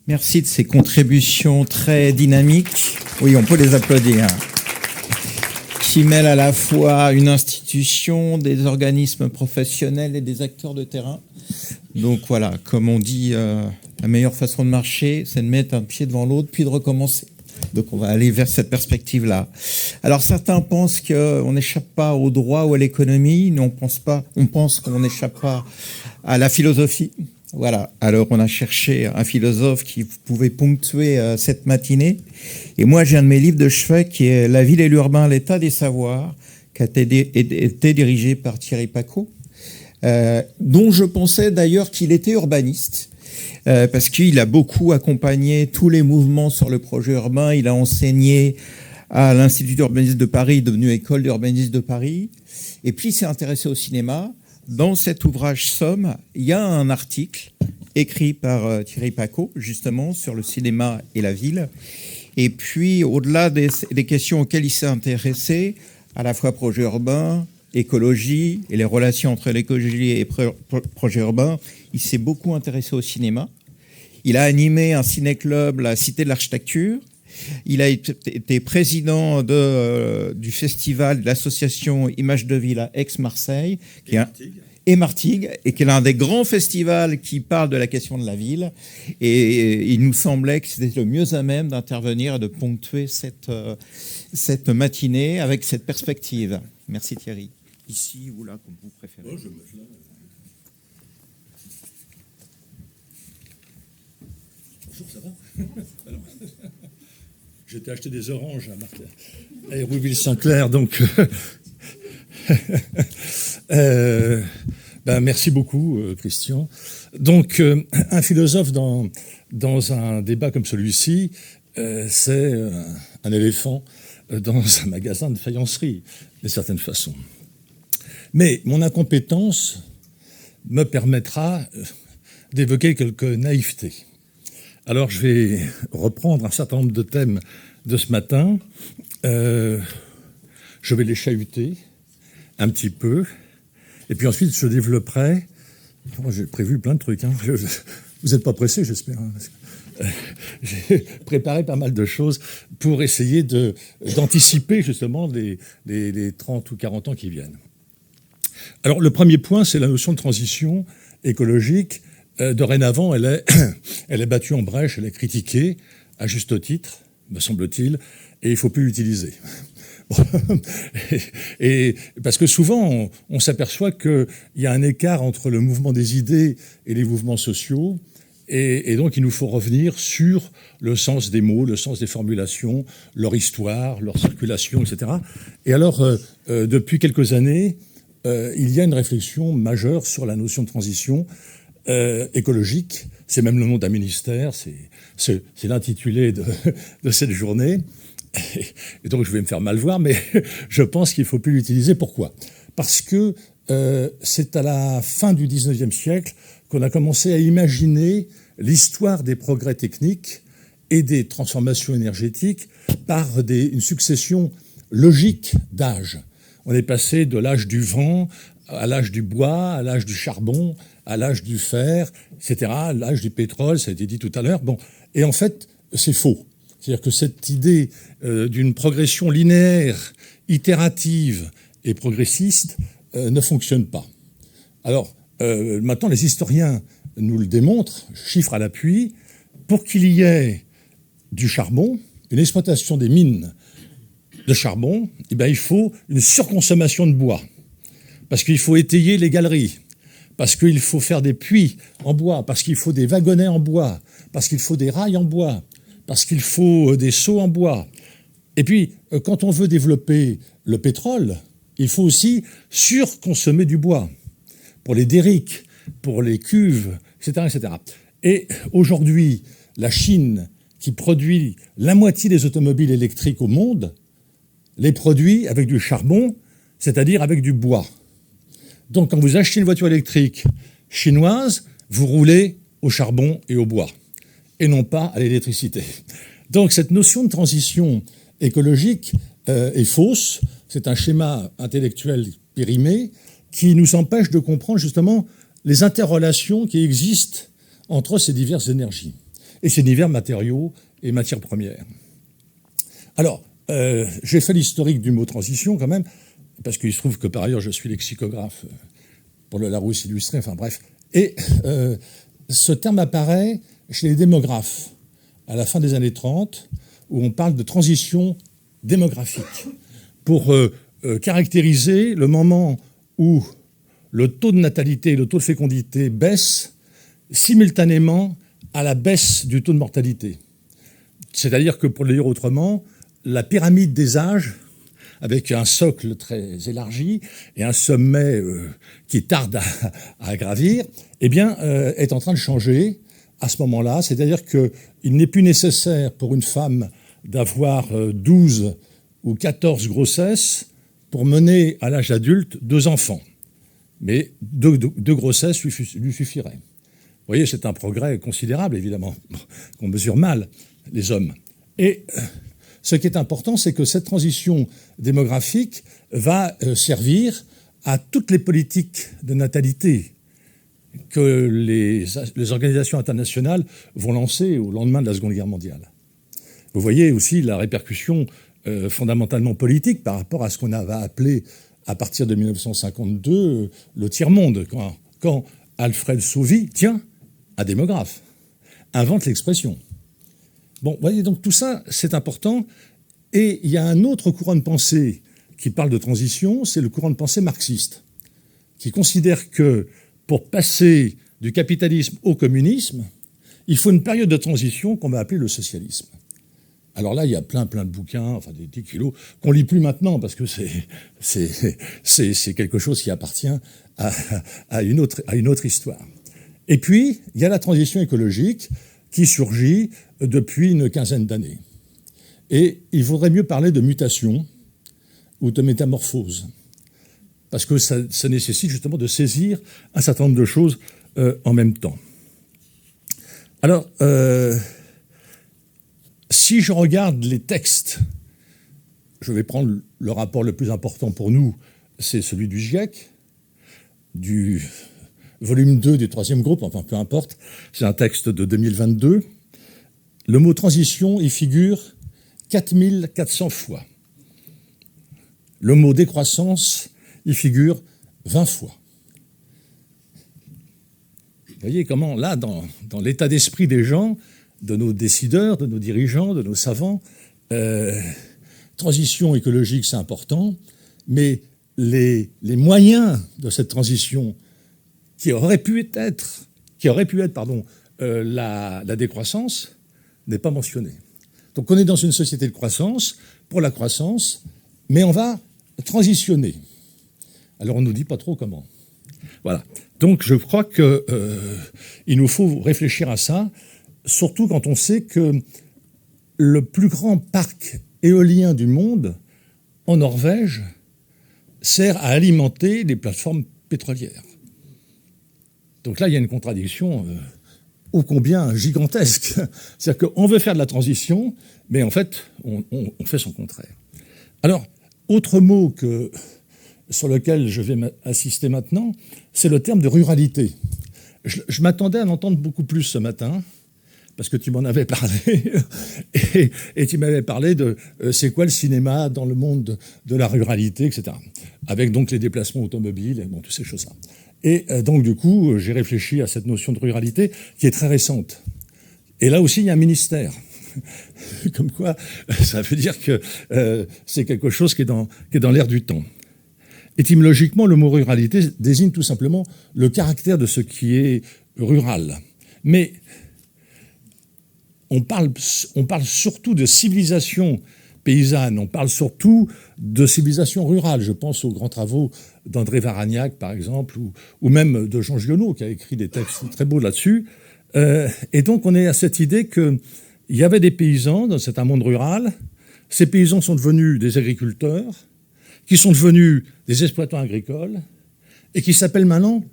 Merci de ces contributions très dynamiques. Oui, on peut les applaudir. Qui mêlent à la fois une institution, des organismes professionnels et des acteurs de terrain. Donc voilà, comme on dit, la meilleure façon de marcher, c'est de mettre un pied devant l'autre, puis de recommencer. Donc on va aller vers cette perspective-là. Alors certains pensent qu'on n'échappe pas au droit ou à l'économie. Nous, on pense qu'on n'échappe pas à la philosophie. Voilà. Alors on a cherché un philosophe qui pouvait ponctuer cette matinée. Et moi, j'ai un de mes livres de chevet qui est La ville et l'urbain, l'état des savoirs, qui a été dirigé par Thierry Pacaud, dont je pensais d'ailleurs qu'il était urbaniste. Parce qu'il a beaucoup accompagné tous les mouvements sur le projet urbain. Il a enseigné à l'Institut d'urbanisme de Paris, devenu École d'urbanisme de Paris. Et puis, il s'est intéressé au cinéma. Dans cet ouvrage Somme, il y a un article écrit par Thierry Pacaud, justement, sur le cinéma et la ville. Et puis, au-delà des questions auxquelles il s'est intéressé, à la fois projet urbain, écologie et les relations entre l'écologie et projet urbain, il s'est beaucoup intéressé au cinéma. Il a animé un ciné-club, la Cité de l'Architecture. Il a été président du festival de l'association Images de Ville à Aix-Marseille et Martigues, et qui est l'un des grands festivals qui parle de la question de la ville. Et il nous semblait que c'était le mieux à même d'intervenir et de ponctuer cette matinée avec cette perspective. Merci Thierry. Ici ou là, comme vous préférez. Oh, je me fais là. Bonjour, ça va? Alors, j'étais acheté des oranges à Martin à Hérouville-Saint-Clair, donc merci beaucoup, Christian. Donc, un philosophe dans un débat comme celui-ci, c'est un éléphant dans un magasin de faïencerie, d'une certaine façon. Mais mon incompétence me permettra d'évoquer quelques naïvetés. Alors, je vais reprendre un certain nombre de thèmes de ce matin. Je vais les chahuter un petit peu. Et puis ensuite, je développerai... J'ai prévu plein de trucs. Hein. Vous n'êtes pas pressé, j'espère. Hein, parce que, j'ai préparé pas mal de choses pour essayer d'anticiper justement les 30 ou 40 ans qui viennent. Alors, le premier point, c'est la notion de transition écologique. Dorénavant, elle est battue en brèche, elle est critiquée, à juste titre, me semble-t-il, et il ne faut plus l'utiliser. Et parce que souvent, on s'aperçoit qu'il y a un écart entre le mouvement des idées et les mouvements sociaux, et donc il nous faut revenir sur le sens des mots, le sens des formulations, leur histoire, leur circulation, etc. Et alors, depuis quelques années, il y a une réflexion majeure sur la notion de transition écologique. C'est même le nom d'un ministère, c'est l'intitulé de cette journée. Et donc je vais me faire mal voir, mais je pense qu'il ne faut plus l'utiliser. Pourquoi? Parce que c'est à la fin du 19e siècle qu'on a commencé à imaginer l'histoire des progrès techniques et des transformations énergétiques par une succession logique d'âges. On est passé de l'âge du vent à l'âge du bois, à l'âge du charbon, à l'âge du fer, etc., l'âge du pétrole, ça a été dit tout à l'heure. Bon, et en fait, c'est faux. C'est-à-dire que cette idée d'une progression linéaire, itérative et progressiste ne fonctionne pas. Alors, maintenant, les historiens nous le démontrent, chiffres à l'appui, pour qu'il y ait du charbon, une exploitation des mines de charbon, eh bien, il faut une surconsommation de bois. Parce qu'il faut étayer les galeries, parce qu'il faut faire des puits en bois, parce qu'il faut des wagonnets en bois, parce qu'il faut des rails en bois, parce qu'il faut des seaux en bois. Et puis, quand on veut développer le pétrole, il faut aussi surconsommer du bois pour les derricks, pour les cuves, etc., etc. Et aujourd'hui, la Chine, qui produit la moitié des automobiles électriques au monde, les produit avec du charbon, c'est-à-dire avec du bois. Donc, quand vous achetez une voiture électrique chinoise, vous roulez au charbon et au bois, et non pas à l'électricité. Donc, cette notion de transition écologique est fausse. C'est un schéma intellectuel périmé qui nous empêche de comprendre justement les interrelations qui existent entre ces diverses énergies. et ses divers matériaux et matières premières. Alors, j'ai fait l'historique du mot transition quand même, parce qu'il se trouve que par ailleurs je suis lexicographe pour le Larousse illustré, enfin bref. Et ce terme apparaît chez les démographes à la fin des années 30, où on parle de transition démographique, pour caractériser le moment où le taux de natalité et le taux de fécondité baissent simultanément à la baisse du taux de mortalité. C'est-à-dire que, pour le dire autrement, la pyramide des âges, avec un socle très élargi et un sommet qui tarde à gravir, eh bien, est en train de changer à ce moment-là. C'est-à-dire qu'il n'est plus nécessaire pour une femme d'avoir 12 ou 14 grossesses pour mener à l'âge adulte 2 enfants. Mais 2 grossesses lui suffiraient. Vous voyez, c'est un progrès considérable, évidemment, qu'on mesure mal, les hommes. Et ce qui est important, c'est que cette transition démographique va servir à toutes les politiques de natalité que les organisations internationales vont lancer au lendemain de la Seconde Guerre mondiale. Vous voyez aussi la répercussion fondamentalement politique par rapport à ce qu'on avait appelé, à partir de 1952, le tiers-monde, quand Alfred Sauvy, un démographe, invente l'expression. Bon, vous voyez, donc tout ça, c'est important. Et il y a un autre courant de pensée qui parle de transition, c'est le courant de pensée marxiste, qui considère que pour passer du capitalisme au communisme, il faut une période de transition qu'on va appeler le socialisme. Alors là, il y a plein de bouquins, enfin des 10 kilos, qu'on lit plus maintenant parce que c'est quelque chose qui appartient à une autre histoire. Et puis, il y a la transition écologique qui surgit depuis une quinzaine d'années. Et il vaudrait mieux parler de mutation ou de métamorphose, parce que ça nécessite justement de saisir un certain nombre de choses en même temps. Alors, si je regarde les textes, je vais prendre le rapport le plus important pour nous, c'est celui du GIEC, du volume 2 du 3e groupe, enfin peu importe, c'est un texte de 2022. Le mot transition y figure 4400 fois. Le mot décroissance y figure 20 fois. Vous voyez comment, là, dans l'état d'esprit des gens, de nos décideurs, de nos dirigeants, de nos savants, transition écologique, c'est important, mais les moyens de cette transition qui aurait pu être la décroissance, n'est pas mentionné. Donc on est dans une société de croissance, pour la croissance, mais on va transitionner. Alors on ne nous dit pas trop comment. Voilà. Donc je crois qu'il nous faut réfléchir à ça, surtout quand on sait que le plus grand parc éolien du monde, en Norvège, sert à alimenter les plateformes pétrolières. Donc là, il y a une contradiction ô combien gigantesque. C'est-à-dire qu'on veut faire de la transition, mais en fait, on fait son contraire. Alors, autre mot sur lequel je vais assister maintenant, c'est le terme de ruralité. Je m'attendais à en entendre beaucoup plus ce matin, parce que tu m'en avais parlé, et tu m'avais parlé de c'est quoi le cinéma dans le monde de la ruralité, etc. Avec donc les déplacements automobiles, et bon, toutes ces choses-là. Et donc, du coup, j'ai réfléchi à cette notion de ruralité qui est très récente. Et là aussi, il y a un ministère. Comme quoi, ça veut dire que c'est quelque chose qui est dans l'air du temps. Étymologiquement, le mot ruralité désigne tout simplement le caractère de ce qui est rural. Mais on parle surtout de civilisation paysanne, on parle surtout de civilisation rurale. Je pense aux grands travaux d'André Varagnac, par exemple, ou même de Jean Giono, qui a écrit des textes très beaux là-dessus. Et donc, on est à cette idée qu'il y avait des paysans, c'est un monde rural. Ces paysans sont devenus des agriculteurs, qui sont devenus des exploitants agricoles, et qui s'appellent maintenant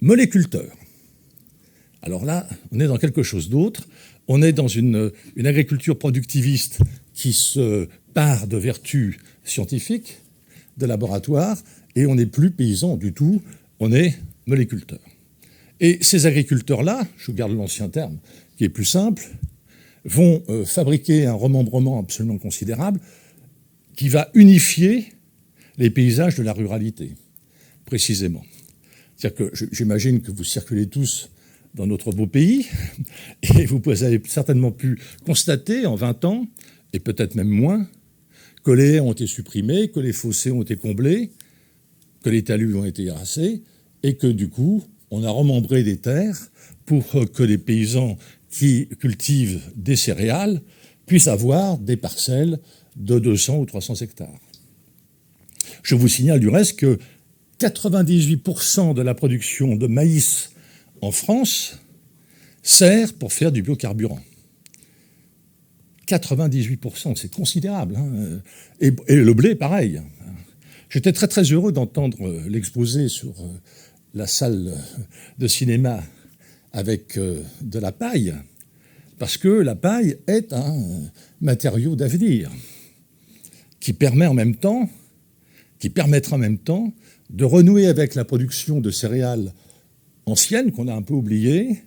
moléculteurs. Alors là, on est dans quelque chose d'autre. On est dans une agriculture productiviste qui se part de vertus scientifiques, de laboratoire, et on n'est plus paysan du tout, on est moléculteur. Et ces agriculteurs-là, je garde l'ancien terme, qui est plus simple, vont fabriquer un remembrement absolument considérable qui va unifier les paysages de la ruralité, précisément. C'est-à-dire que j'imagine que vous circulez tous dans notre beau pays, et vous avez certainement pu constater en 20 ans, et peut-être même moins, que les haies ont été supprimées, que les fossés ont été comblés, que les talus ont été ramassés, et que du coup, on a remembré des terres pour que les paysans qui cultivent des céréales puissent avoir des parcelles de 200 ou 300 hectares. Je vous signale du reste que 98% de la production de maïs en France sert pour faire du biocarburant. 98%, c'est considérable. Hein. Et le blé, pareil. J'étais très très heureux d'entendre l'exposé sur la salle de cinéma avec de la paille, parce que la paille est un matériau d'avenir qui permettra en même temps de renouer avec la production de céréales anciennes qu'on a un peu oubliées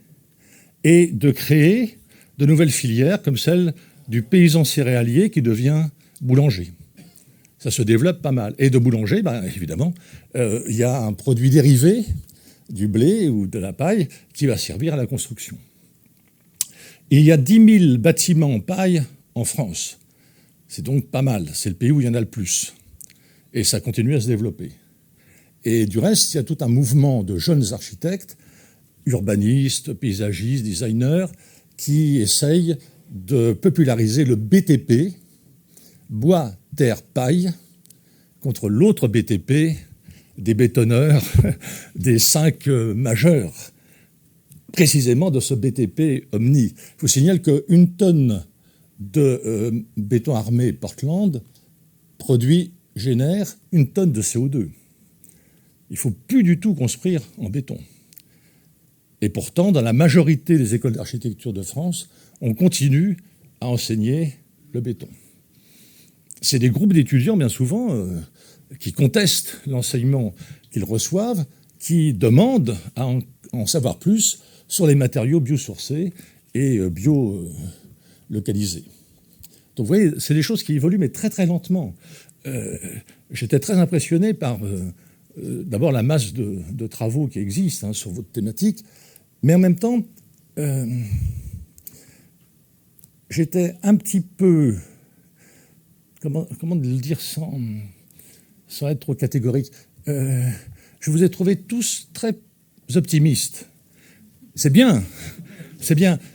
et de créer de nouvelles filières comme celle du paysan céréalier qui devient boulanger. Ça se développe pas mal. Et de boulanger, évidemment, il y a un produit dérivé du blé ou de la paille qui va servir à la construction. Et il y a 10 000 bâtiments en paille en France. C'est donc pas mal. C'est le pays où il y en a le plus. Et ça continue à se développer. Et du reste, il y a tout un mouvement de jeunes architectes, urbanistes, paysagistes, designers, qui essayent de populariser le BTP, bois, terre, paille, contre l'autre BTP, des bétonneurs, des 5 majeurs, précisément de ce BTP Omni. Je vous signale qu'une tonne de béton armé Portland génère 1 tonne de CO2. Il ne faut plus du tout construire en béton. Et pourtant, dans la majorité des écoles d'architecture de France, on continue à enseigner le béton. C'est des groupes d'étudiants, bien souvent, qui contestent l'enseignement qu'ils reçoivent, qui demandent à en savoir plus sur les matériaux biosourcés et biolocalisés. Donc vous voyez, c'est des choses qui évoluent, mais très très lentement. J'étais très impressionné par d'abord la masse de travaux qui existent sur votre thématique, mais en même temps, j'étais un petit peu, comment le dire sans être trop catégorique, je vous ai trouvés tous très optimistes. C'est bien,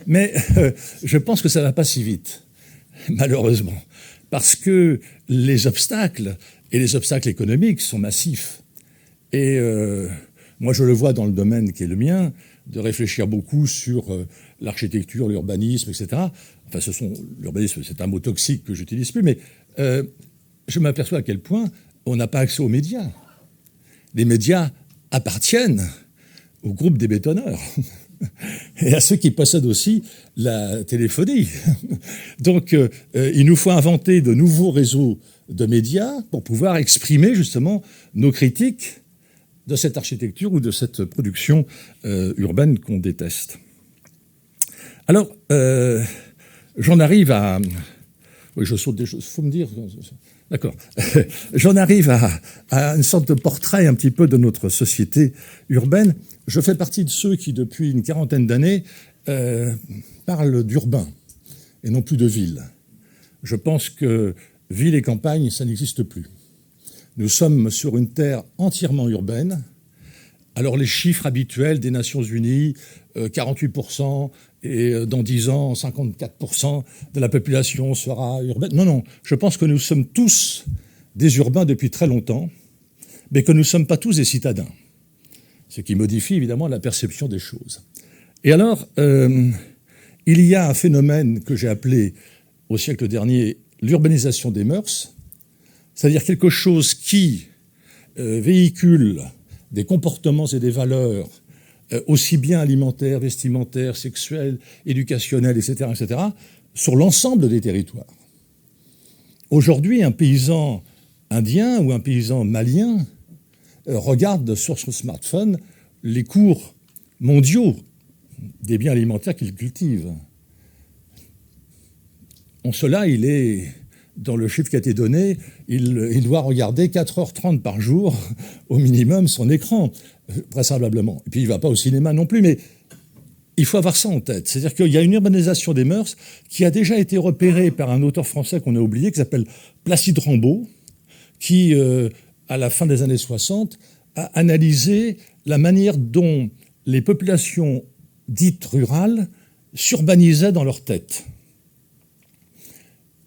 mais je pense que ça ne va pas si vite, malheureusement, parce que les obstacles, et les obstacles économiques, sont massifs. Et moi, je le vois dans le domaine qui est le mien, de réfléchir beaucoup sur l'architecture, l'urbanisme, etc. Enfin, l'urbanisme, c'est un mot toxique que j'utilise plus, mais je m'aperçois à quel point on n'a pas accès aux médias. Les médias appartiennent au groupe des bétonneurs et à ceux qui possèdent aussi la téléphonie. Donc, il nous faut inventer de nouveaux réseaux de médias pour pouvoir exprimer justement nos critiques de cette architecture ou de cette production urbaine qu'on déteste. Alors, j'en arrive à... Oui, je saute des choses, il faut me dire... D'accord. J'en arrive à une sorte de portrait un petit peu de notre société urbaine. Je fais partie de ceux qui, depuis une quarantaine d'années, parlent d'urbain et non plus de ville. Je pense que ville et campagne, ça n'existe plus. Nous sommes sur une terre entièrement urbaine. Alors les chiffres habituels des Nations Unies, 48%, et dans 10 ans, 54% de la population sera urbaine. Non, je pense que nous sommes tous des urbains depuis très longtemps, mais que nous ne sommes pas tous des citadins, ce qui modifie évidemment la perception des choses. Et alors, il y a un phénomène que j'ai appelé au siècle dernier l'urbanisation des mœurs, c'est-à-dire quelque chose qui véhicule des comportements et des valeurs aussi bien alimentaires, vestimentaires, sexuels, éducationnels, etc., sur l'ensemble des territoires. Aujourd'hui, un paysan indien ou un paysan malien regarde sur son smartphone les cours mondiaux des biens alimentaires qu'il cultive. En cela, il est, dans le chiffre qui a été donné, il doit regarder 4h30 par jour, au minimum, son écran, vraisemblablement. Et puis, il ne va pas au cinéma non plus, mais il faut avoir ça en tête. C'est-à-dire qu'il y a une urbanisation des mœurs qui a déjà été repérée par un auteur français qu'on a oublié, qui s'appelle Placide Rambaud, qui, à la fin des années 60, a analysé la manière dont les populations dites rurales s'urbanisaient dans leur tête.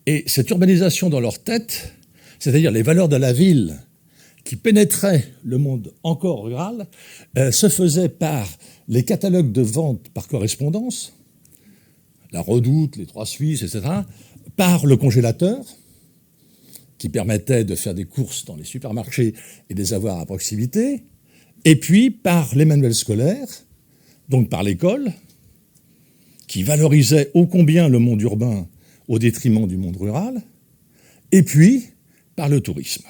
Et cette urbanisation dans leur tête, c'est-à-dire les valeurs de la ville qui pénétraient le monde encore rural, se faisait par les catalogues de vente par correspondance, la Redoute, les Trois Suisses, etc., par le congélateur, qui permettait de faire des courses dans les supermarchés et de les avoir à proximité, et puis par les manuels scolaires, donc par l'école, qui valorisait ô combien le monde urbain au détriment du monde rural, et puis par le tourisme.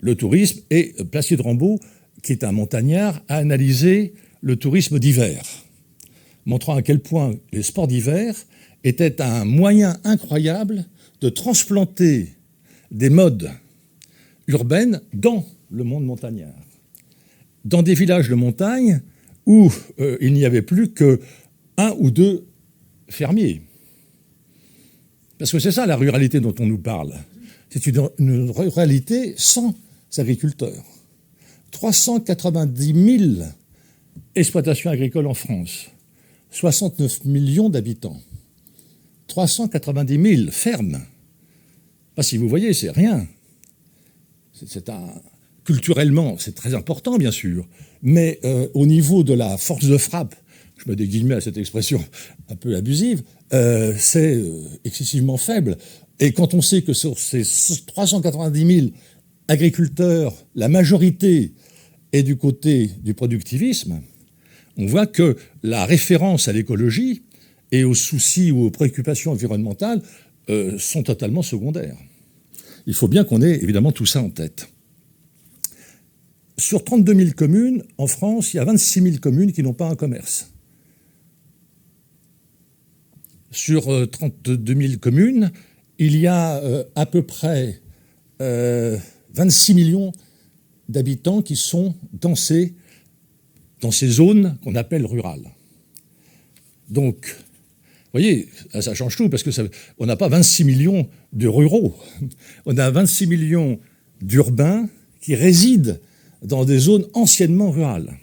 Le tourisme, et Placide Rambaud, qui est un montagnard, a analysé le tourisme d'hiver, montrant à quel point les sports d'hiver étaient un moyen incroyable de transplanter des modes urbaines dans le monde montagnard, dans des villages de montagne où il n'y avait plus que 1 ou 2 fermiers. Parce que c'est ça la ruralité dont on nous parle. C'est une ruralité sans agriculteurs. 390 000 exploitations agricoles en France, 69 millions d'habitants, 390 000 fermes. Pas si vous voyez, c'est rien. Culturellement, c'est très important, bien sûr, mais au niveau de la force de frappe, je mets des guillemets à cette expression un peu abusive, c'est excessivement faible. Et quand on sait que sur ces 390 000 agriculteurs, la majorité est du côté du productivisme, on voit que la référence à l'écologie et aux soucis ou aux préoccupations environnementales sont totalement secondaires. Il faut bien qu'on ait évidemment tout ça en tête. Sur 32 000 communes, en France, il y a 26 000 communes qui n'ont pas un commerce. Sur 32 000 communes, il y a à peu près 26 millions d'habitants qui sont dans ces zones qu'on appelle rurales. Donc, vous voyez, ça change tout, parce que on n'a pas 26 millions de ruraux. On a 26 millions d'urbains qui résident dans des zones anciennement rurales,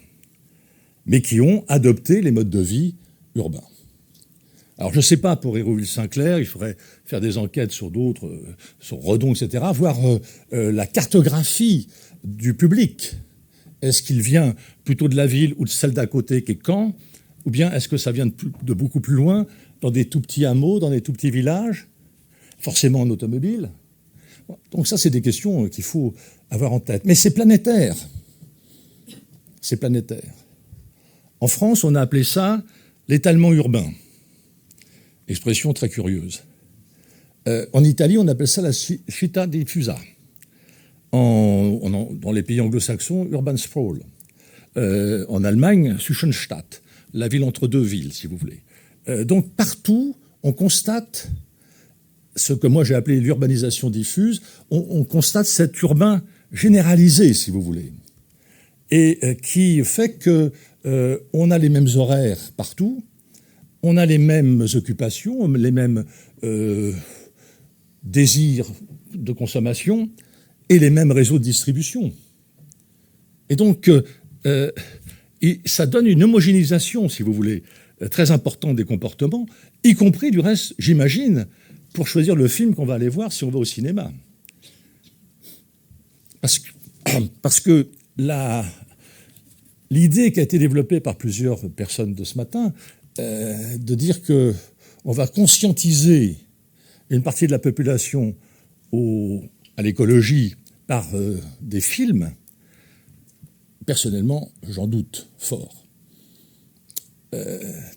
mais qui ont adopté les modes de vie urbains. Alors, je ne sais pas, pour Hérouville-Saint-Clair, il faudrait faire des enquêtes sur d'autres, sur Redon, etc., voir la cartographie du public. Est-ce qu'il vient plutôt de la ville ou de celle d'à côté, qui est Caen, ou bien est-ce que ça vient de beaucoup plus loin, dans des tout petits hameaux, dans des tout petits villages, forcément en automobile? Donc ça, c'est des questions qu'il faut avoir en tête. Mais c'est planétaire. C'est planétaire. En France, on a appelé ça l'étalement urbain. Expression très curieuse. En Italie, on appelle ça la città diffusa. Dans les pays anglo-saxons, urban sprawl. En Allemagne, Zwischenstadt, la ville entre deux villes, si vous voulez. Donc partout, on constate ce que moi j'ai appelé l'urbanisation diffuse. On constate cet urbain généralisé, si vous voulez, et qui fait que on a les mêmes horaires partout. On a les mêmes occupations, les mêmes désirs de consommation et les mêmes réseaux de distribution. Et donc, ça donne une homogénéisation, si vous voulez, très importante des comportements, y compris, du reste, j'imagine, pour choisir le film qu'on va aller voir si on va au cinéma. Parce que l'idée qui a été développée par plusieurs personnes de ce matin, de dire qu'on va conscientiser une partie de la population à l'écologie par des films, personnellement, j'en doute fort.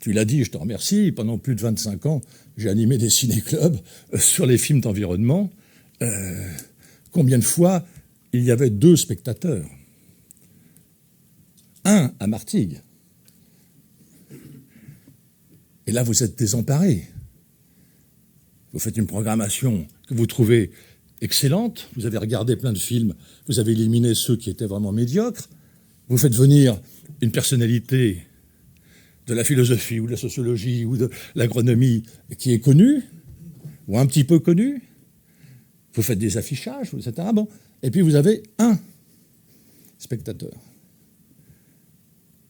Tu l'as dit, je te remercie, pendant plus de 25 ans, j'ai animé des ciné-clubs sur les films d'environnement. Combien de fois il y avait 2 spectateurs? Un à Martigues. Et là, vous êtes désemparés. vous faites une programmation que vous trouvez excellente, vous avez regardé plein de films, vous avez éliminé ceux qui étaient vraiment médiocres, vous faites venir une personnalité de la philosophie ou de la sociologie ou de l'agronomie qui est connue, ou un petit peu connue, vous faites des affichages, etc. Bon. Et puis vous avez un spectateur.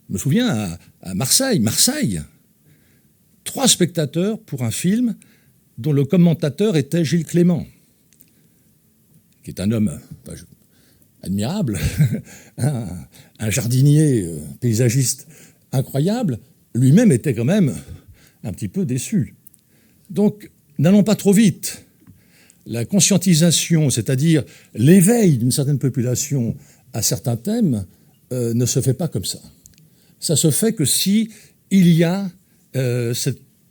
Je me souviens à Marseille, 3 spectateurs pour un film dont le commentateur était Gilles Clément, qui est un homme admirable, un jardinier paysagiste incroyable, lui-même était quand même un petit peu déçu. Donc, n'allons pas trop vite. La conscientisation, c'est-à-dire l'éveil d'une certaine population à certains thèmes, ne se fait pas comme ça. Ça se fait que si il y a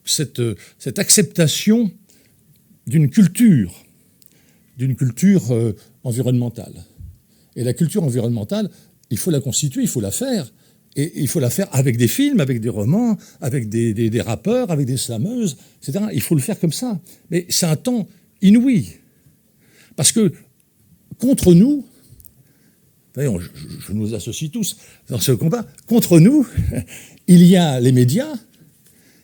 cette acceptation d'une culture environnementale. Et la culture environnementale, il faut la constituer, il faut la faire. Et il faut la faire avec des films, avec des romans, avec des rappeurs, avec des slameuses, etc. Il faut le faire comme ça. Mais c'est un temps inouï. Parce que contre nous, je nous associe tous dans ce combat, contre nous, il y a les médias,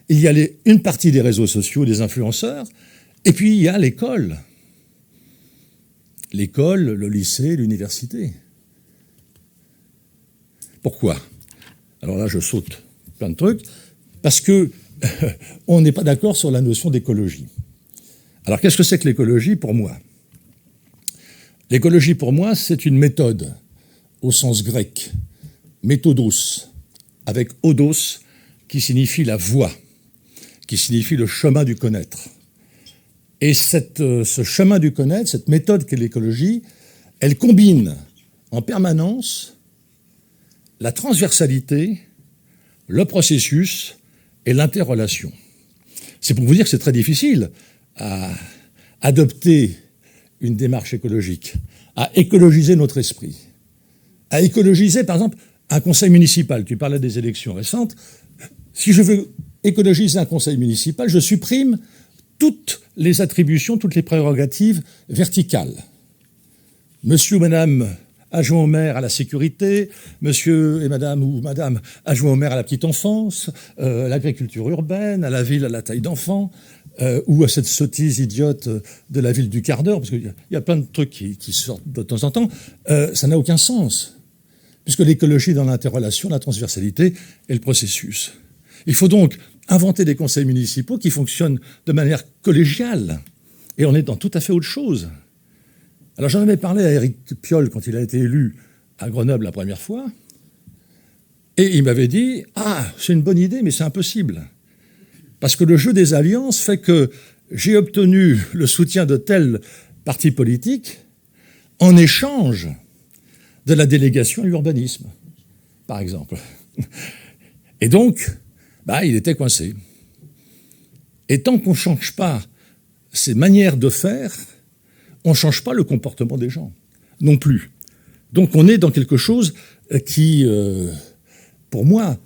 il y a une partie des réseaux sociaux, des influenceurs, et puis il y a l'école. L'école, le lycée, l'université. Pourquoi ? Alors là, je saute plein de trucs, parce que on n'est pas d'accord sur la notion d'écologie. Alors, qu'est-ce que c'est que l'écologie pour moi ? L'écologie pour moi, c'est une méthode, au sens grec, méthodos, avec odos, qui signifie la voie, qui signifie le chemin du connaître. Et ce chemin du connaître, cette méthode qu'est l'écologie, elle combine en permanence la transversalité, le processus et l'interrelation. C'est pour vous dire que c'est très difficile à adopter une démarche écologique, à écologiser notre esprit, à écologiser, par exemple, un conseil municipal. Tu parlais des élections récentes. Si je veux écologiser un conseil municipal, je supprime toutes les attributions, toutes les prérogatives verticales. Monsieur ou madame adjoint au maire à la sécurité, monsieur et madame ou madame adjoint au maire à la petite enfance, l'agriculture urbaine, à la ville à la taille d'enfant, ou à cette sottise idiote de la ville du quart d'heure, parce qu'il y a plein de trucs qui sortent de temps en temps, ça n'a aucun sens, puisque l'écologie dans l'interrelation, la transversalité et le processus. Il faut donc inventer des conseils municipaux qui fonctionnent de manière collégiale, et on est dans tout à fait autre chose. Alors j'en avais parlé à Éric Piolle quand il a été élu à Grenoble la première fois, et il m'avait dit « Ah, c'est une bonne idée, mais c'est impossible. Parce que le jeu des alliances fait que j'ai obtenu le soutien de tel parti politique en échange de la délégation à l'urbanisme, par exemple. » Et donc, il était coincé. Et tant qu'on ne change pas ces manières de faire, on ne change pas le comportement des gens, non plus. Donc on est dans quelque chose qui, pour moi,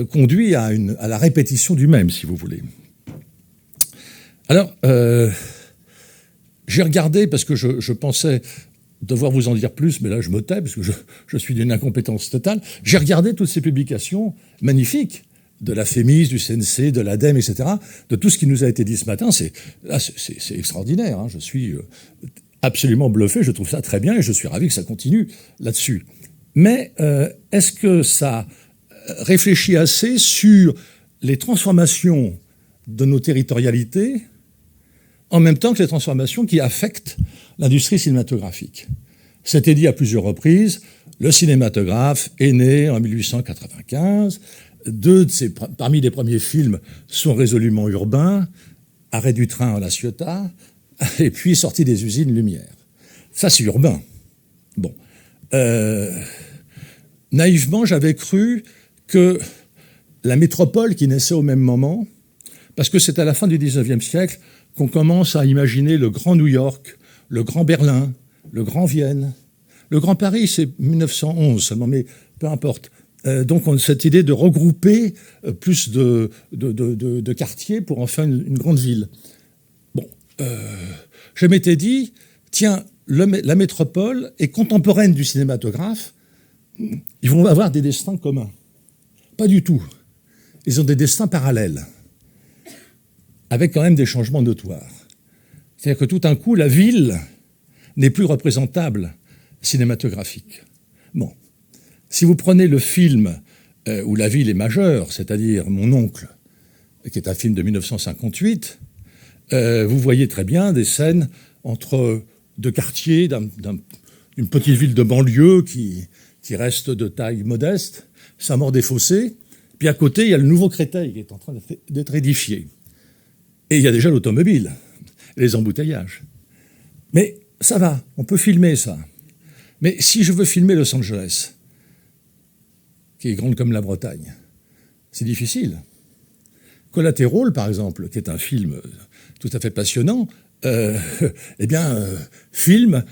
conduit à la répétition du même, si vous voulez. Alors, j'ai regardé, parce que je pensais devoir vous en dire plus, mais là je me tais, parce que je suis d'une incompétence totale. J'ai regardé toutes ces publications magnifiques de la FEMIS, du CNC, de l'ADEME, etc., de tout ce qui nous a été dit ce matin. C'est extraordinaire, hein. Je suis absolument bluffé, je trouve ça très bien et je suis ravi que ça continue là-dessus. Mais est-ce que ça réfléchit assez sur les transformations de nos territorialités en même temps que les transformations qui affectent l'industrie cinématographique? C'était dit à plusieurs reprises, le cinématographe est né en 1895, parmi les premiers films sont résolument urbains, Arrêt du train à La Ciotat, et puis Sortie des usines Lumière. Ça, c'est urbain. Bon. Naïvement, j'avais cru que la métropole qui naissait au même moment, parce que c'est à la fin du 19e siècle qu'on commence à imaginer le grand New York, le grand Berlin, le grand Vienne. Le grand Paris, c'est 1911 seulement, mais peu importe. Donc, on a cette idée de regrouper plus de quartiers pour en faire une grande ville. Bon, je m'étais dit, tiens, la métropole est contemporaine du cinématographe, ils vont avoir des destins communs. Pas du tout. Ils ont des destins parallèles, avec quand même des changements notoires. C'est-à-dire que tout d'un coup, la ville n'est plus représentable cinématographique. Bon. Si vous prenez le film où la ville est majeure, c'est-à-dire Mon oncle, qui est un film de 1958, vous voyez très bien des scènes entre deux quartiers d'une petite ville de banlieue qui reste de taille modeste, Saint-Maur-des-Fossés, puis à côté, il y a le nouveau Créteil qui est en train d'être édifié. Et il y a déjà l'automobile, les embouteillages. Mais ça va, on peut filmer ça. Mais si je veux filmer Los Angeles, qui est grande comme la Bretagne, c'est difficile. Collateral, par exemple, qui est un film tout à fait passionnant, filme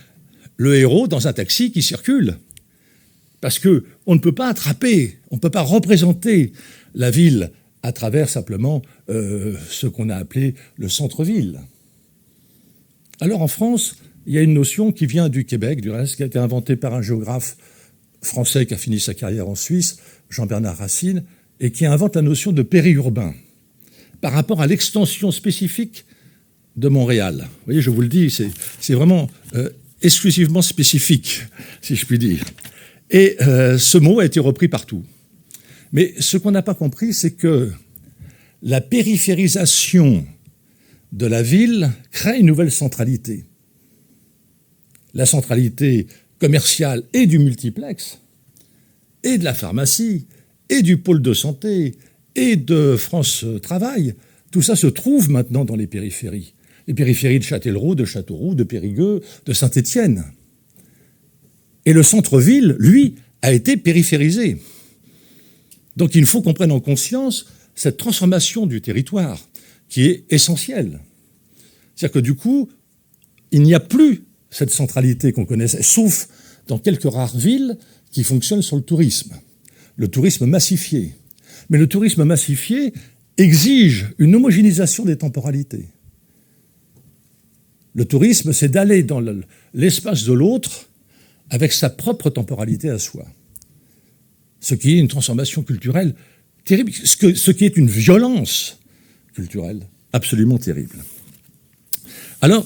le héros dans un taxi qui circule. Parce qu'on ne peut pas attraper, on ne peut pas représenter la ville à travers simplement ce qu'on a appelé le centre-ville. Alors en France, il y a une notion qui vient du Québec, du reste, qui a été inventée par un géographe français qui a fini sa carrière en Suisse, Jean-Bernard Racine, et qui invente la notion de périurbain par rapport à l'extension spécifique de Montréal. Vous voyez, je vous le dis, c'est vraiment exclusivement spécifique, si je puis dire. Et ce mot a été repris partout. Mais ce qu'on n'a pas compris, c'est que la périphérisation de la ville crée une nouvelle centralité. La centralité commerciale et du multiplex, et de la pharmacie, et du pôle de santé, et de France Travail, tout ça se trouve maintenant dans les périphéries. Les périphéries de Châtellerault, de Châteauroux, de Périgueux, de Saint-Étienne. Et le centre-ville, lui, a été périphérisé. Donc il faut qu'on prenne en conscience cette transformation du territoire qui est essentielle. C'est-à-dire que du coup, il n'y a plus cette centralité qu'on connaissait, sauf dans quelques rares villes qui fonctionnent sur le tourisme massifié. Mais le tourisme massifié exige une homogénéisation des temporalités. Le tourisme, c'est d'aller dans l'espace de l'autre avec sa propre temporalité à soi. Ce qui est une transformation culturelle terrible, ce qui est une violence culturelle absolument terrible. Alors,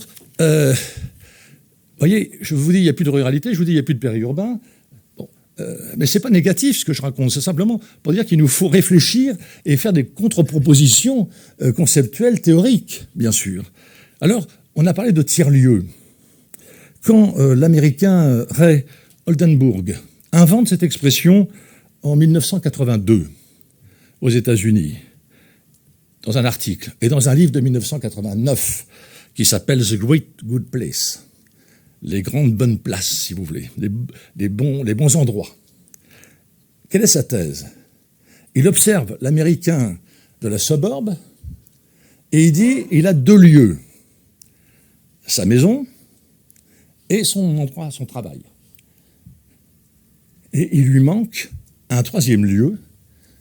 voyez, je vous dis, il n'y a plus de ruralité, je vous dis, il n'y a plus de périurbain. Bon, mais ce n'est pas négatif ce que je raconte, c'est simplement pour dire qu'il nous faut réfléchir et faire des contre-propositions conceptuelles, théoriques, bien sûr. Alors, on a parlé de tiers-lieux. Quand l'Américain Ray Oldenburg invente cette expression en 1982 aux États-Unis, dans un article, et dans un livre de 1989 qui s'appelle « The Great Good Place », les grandes bonnes places, si vous voulez, les bons endroits. Quelle est sa thèse? Il observe l'Américain de la suburb et il dit il a deux lieux, sa maison et son endroit, son travail. Et il lui manque un troisième lieu,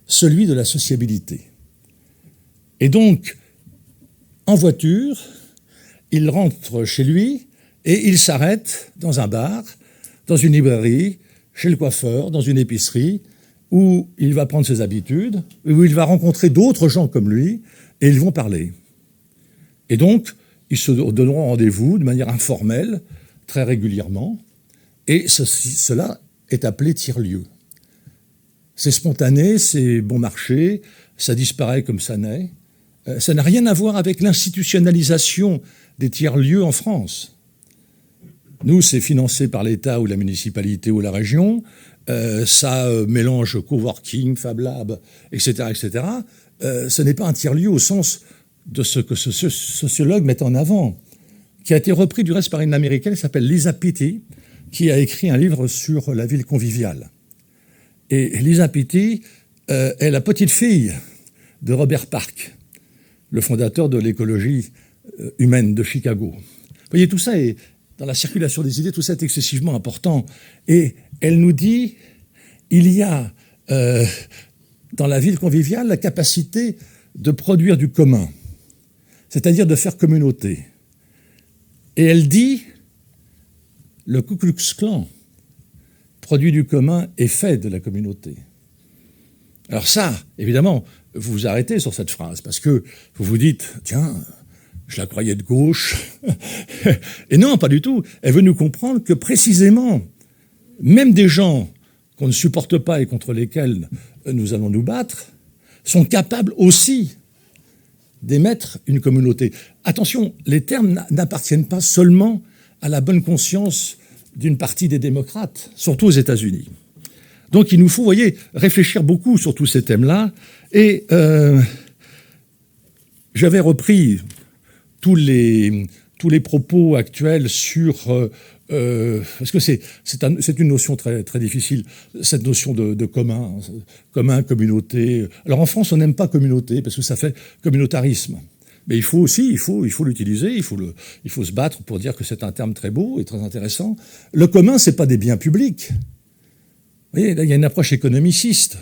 celui de la sociabilité. Et donc, en voiture, il rentre chez lui et il s'arrête dans un bar, dans une librairie, chez le coiffeur, dans une épicerie, où il va prendre ses habitudes, où il va rencontrer d'autres gens comme lui, et ils vont parler. Et donc, ils se donneront rendez-vous de manière informelle, très régulièrement, et cela est appelé tiers-lieu. C'est spontané, c'est bon marché, ça disparaît comme ça naît. Ça n'a rien à voir avec l'institutionnalisation des tiers-lieux en France. Nous, c'est financé par l'État ou la municipalité ou la région. Ça mélange coworking, Fab Lab, etc., etc. Ce n'est pas un tiers-lieu au sens de ce que ce sociologue met en avant, qui a été repris du reste par une Américaine qui s'appelle Lisa Pitti, qui a écrit un livre sur la ville conviviale. Et Lisa Pitti est la petite-fille de Robert Park, le fondateur de l'écologie humaine de Chicago. Vous voyez, tout ça est, dans la circulation des idées, tout ça est excessivement important. Et elle nous dit, il y a dans la ville conviviale la capacité de produire du commun, c'est-à-dire de faire communauté. Et elle dit, le Ku Klux Klan, produit du commun et fait de la communauté. Alors ça, évidemment, vous vous arrêtez sur cette phrase, parce que vous vous dites, tiens, je la croyais de gauche. Et non, pas du tout. Elle veut nous comprendre que précisément, même des gens qu'on ne supporte pas et contre lesquels nous allons nous battre, sont capables aussi d'émettre une communauté. Attention, les termes n'appartiennent pas seulement à la bonne conscience d'une partie des démocrates, surtout aux États-Unis. Donc il nous faut, vous voyez, réfléchir beaucoup sur tous ces thèmes-là. Et j'avais repris tous les propos actuels sur... parce que c'est une notion très, très difficile, cette notion de commun, communauté. Alors en France, on n'aime pas communauté, parce que ça fait communautarisme. Mais il faut l'utiliser, il faut se battre pour dire que c'est un terme très beau et très intéressant. Le commun, c'est pas des biens publics. Vous voyez, là, il y a une approche économiciste,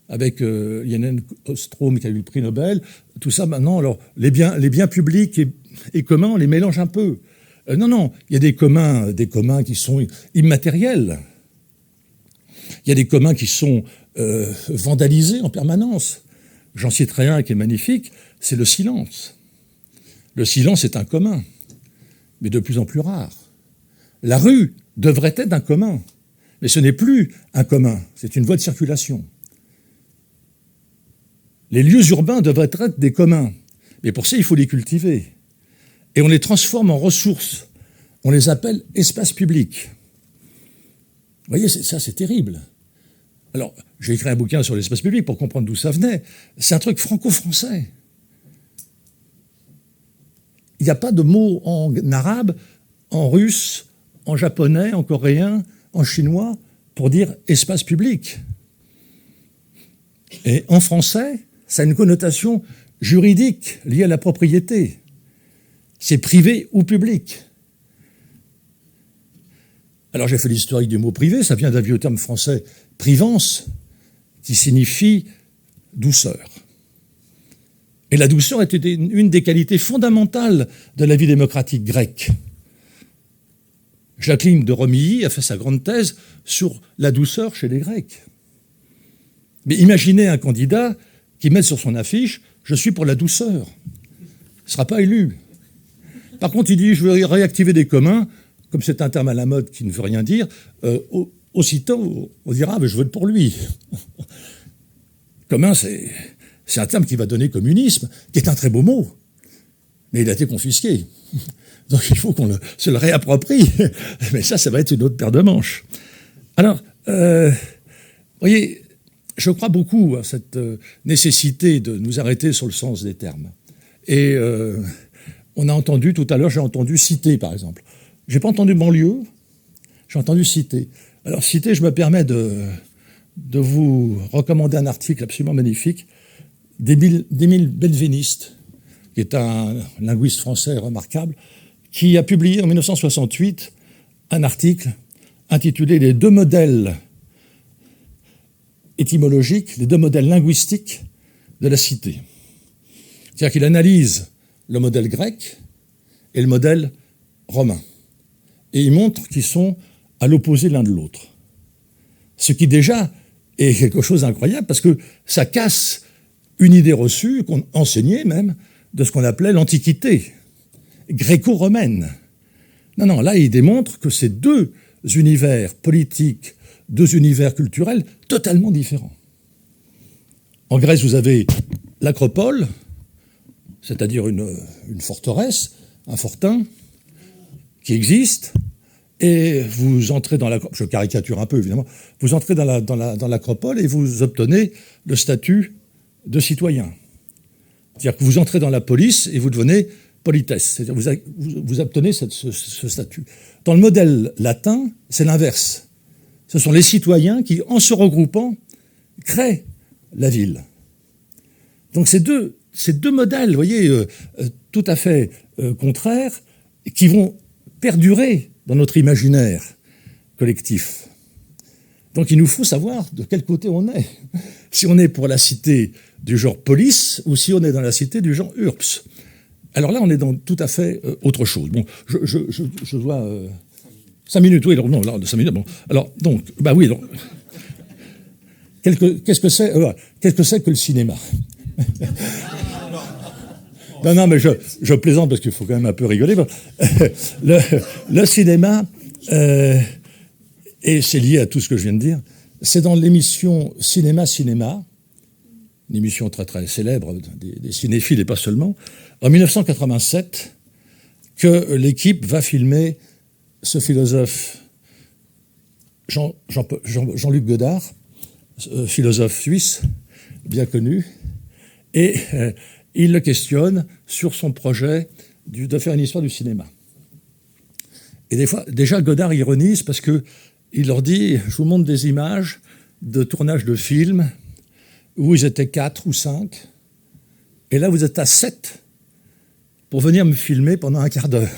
avec Yann Ostrom qui a eu le prix Nobel, tout ça maintenant, alors les biens publics et communs, on les mélange un peu. Non, il y a des communs qui sont immatériels. Il y a des communs qui sont vandalisés en permanence. J'en citerai un qui est magnifique, c'est le silence. Le silence est un commun, mais de plus en plus rare. La rue devrait être un commun, mais ce n'est plus un commun, c'est une voie de circulation. Les lieux urbains devraient être des communs, mais pour ça, il faut les cultiver. Et on les transforme en ressources. On les appelle espaces publics. Vous voyez, ça, c'est terrible. Alors, j'ai écrit un bouquin sur l'espace public pour comprendre d'où ça venait. C'est un truc franco-français. Il n'y a pas de mot en arabe, en russe, en japonais, en coréen, en chinois, pour dire espace public. Et en français, ça a une connotation juridique liée à la propriété. C'est privé ou public. Alors j'ai fait l'historique du mot privé, ça vient d'un vieux terme français, privance, qui signifie douceur. Et la douceur était une des qualités fondamentales de la vie démocratique grecque. Jacqueline de Romilly a fait sa grande thèse sur la douceur chez les Grecs. Mais imaginez un candidat qui met sur son affiche « Je suis pour la douceur ». Il ne sera pas élu. Par contre, il dit « Je veux réactiver des communs ». Comme c'est un terme à la mode qui ne veut rien dire, aussitôt, on dira « je vote pour lui ». Commun, c'est un terme qui va donner communisme, qui est un très beau mot, mais il a été confisqué. Donc il faut qu'on se le réapproprie. Mais ça va être une autre paire de manches. Alors, vous voyez, je crois beaucoup à cette nécessité de nous arrêter sur le sens des termes. Et on a entendu, tout à l'heure, j'ai entendu cité, par exemple. J'ai pas entendu banlieue, j'ai entendu cité. Alors cité, je me permets de vous recommander un article absolument magnifique d'Émile Benveniste, qui est un linguiste français remarquable, qui a publié en 1968 un article intitulé « Les deux modèles étymologiques, les deux modèles linguistiques de la cité ». C'est-à-dire qu'il analyse le modèle grec et le modèle romain. Et il montre qu'ils sont à l'opposé l'un de l'autre. Ce qui déjà est quelque chose d'incroyable parce que ça casse une idée reçue, qu'on enseignait même, de ce qu'on appelait l'Antiquité gréco-romaine. Non, là il démontre que c'est deux univers politiques, deux univers culturels totalement différents. En Grèce, vous avez l'acropole, c'est-à-dire une forteresse, un fortin, qui existe, et vous entrez dans l'acropole, je caricature un peu évidemment, vous entrez dans l'acropole et vous obtenez le statut de citoyen. C'est-à-dire que vous entrez dans la police et vous devenez polites, c'est-à-dire vous obtenez ce statut. Dans le modèle latin, c'est l'inverse. Ce sont les citoyens qui, en se regroupant, créent la ville. Donc ces deux modèles, vous voyez, tout à fait contraires, qui vont perdurer dans notre imaginaire collectif. Donc il nous faut savoir de quel côté on est. Si on est pour la cité du genre police ou si on est dans la cité du genre URPS. Alors là, on est dans tout à fait autre chose. Bon, je dois... 5 minutes, oui, non, 5 minutes, bon. Alors, donc, bah oui, donc... Qu'est-ce que c'est que le cinéma? Non, mais je plaisante parce qu'il faut quand même un peu rigoler. Le cinéma, et c'est lié à tout ce que je viens de dire, c'est dans l'émission Cinéma, une émission très très célèbre des cinéphiles et pas seulement, en 1987, que l'équipe va filmer ce philosophe Jean-Luc Godard, philosophe suisse, bien connu, et il le questionne sur son projet de faire une histoire du cinéma. Et des fois, déjà, Godard ironise parce qu'il leur dit, je vous montre des images de tournage de films où ils étaient 4 ou 5, et là, vous êtes à 7 pour venir me filmer pendant un quart d'heure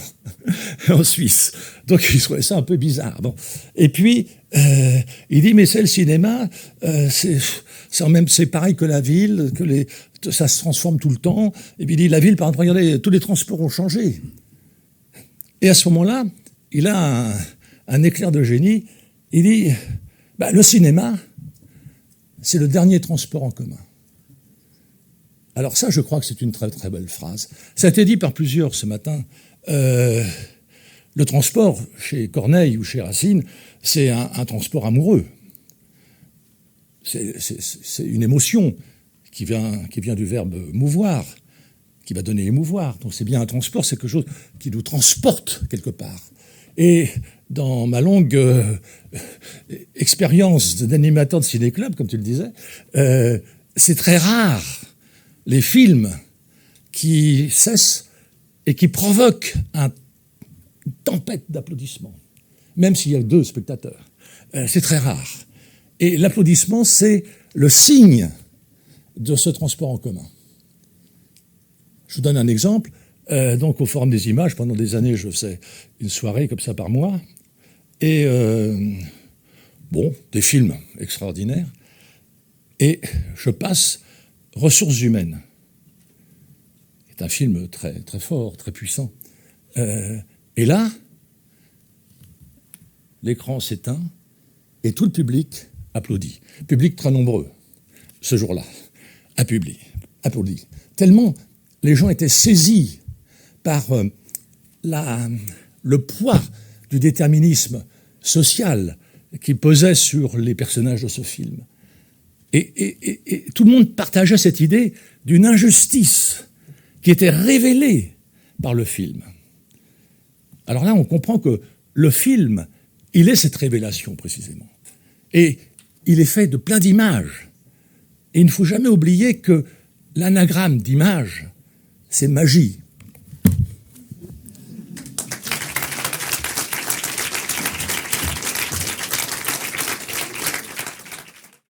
en Suisse. Donc, il trouvait ça un peu bizarre. Bon. Et puis, il dit, mais c'est le cinéma, c'est pareil que la ville, ça se transforme tout le temps. Et puis il dit, la ville, par exemple, regardez, tous les transports ont changé. Et à ce moment-là, il a un éclair de génie. Il dit, bah, le cinéma, c'est le dernier transport en commun. Alors ça, je crois que c'est une très très belle phrase. Ça a été dit par plusieurs ce matin. Le transport, chez Corneille ou chez Racine, c'est un transport amoureux. C'est une émotion qui vient du verbe mouvoir, qui va donner émouvoir. Donc c'est bien un transport, c'est quelque chose qui nous transporte quelque part. Et dans ma longue expérience d'animateur de ciné-club, comme tu le disais, c'est très rare les films qui cessent et qui provoquent une tempête d'applaudissements, même s'il y a 2 spectateurs. C'est très rare. Et l'applaudissement, c'est le signe de ce transport en commun. Je vous donne un exemple. Donc, au Forum des Images, pendant des années, je faisais une soirée comme ça par mois. Et, des films extraordinaires. Et je passe Ressources humaines. C'est un film très, très fort, très puissant. Et là, l'écran s'éteint et tout le public applaudit. Public très nombreux, ce jour-là, applaudit. Tellement les gens étaient saisis par le poids du déterminisme social qui pesait sur les personnages de ce film. Et tout le monde partageait cette idée d'une injustice qui était révélée par le film. Alors là, on comprend que le film, il est cette révélation précisément. Et il est fait de plein d'images. Et il ne faut jamais oublier que l'anagramme d'images, c'est magie.